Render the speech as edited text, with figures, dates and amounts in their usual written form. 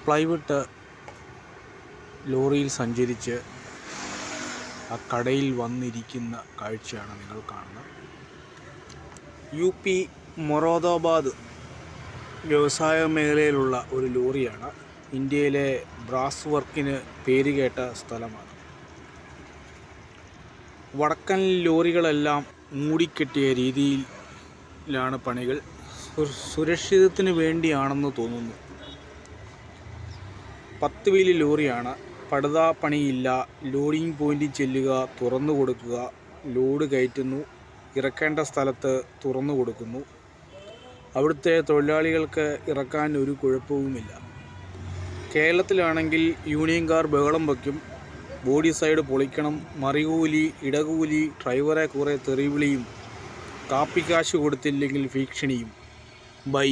Plywood ലോറിയിൽ സഞ്ചരിച്ച് ആ കടയിൽ വന്നിരിക്കുന്ന കാഴ്ചയാണ് നിങ്ങൾ കാണുന്നത്. UP മൊറാദാബാദ് വ്യവസായ മേഖലയിലുള്ള ഒരു ലോറിയാണ്. ഇന്ത്യയിലെ ബ്രാസ് വർക്കിന് പേരുകേട്ട സ്ഥലമാണ്. വടക്കൻ ലോറികളെല്ലാം മൂടിക്കെട്ടിയ രീതിയിലാണ് പണികൾ. സുരക്ഷിതത്തിന് വേണ്ടിയാണെന്ന് തോന്നുന്നു. 10 വീല് ലോറിയാണ്. പടുതാ പണിയില്ല. ലോഡിംഗ് പോയിന്റിൽ ചെല്ലുക, തുറന്നു കൊടുക്കുക, ലോഡ് കയറ്റുന്നു, ഇറക്കേണ്ട സ്ഥലത്ത് തുറന്നു കൊടുക്കുന്നു. അവിടുത്തെ തൊഴിലാളികൾക്ക് ഇറക്കാൻ ഒരു കുഴപ്പവുമില്ല. കേരളത്തിലാണെങ്കിൽ യൂണിയൻകാർ ബഹളം വയ്ക്കും, ബോഡി സൈഡ് പൊളിക്കണം, മറികൂലി, ഇടകൂലി, ഡ്രൈവറെ കുറേ തെറിവിളിയും, കാപ്പിക്കാശ് കൊടുത്തില്ലെങ്കിൽ ഭീഷണിയും. ബൈ.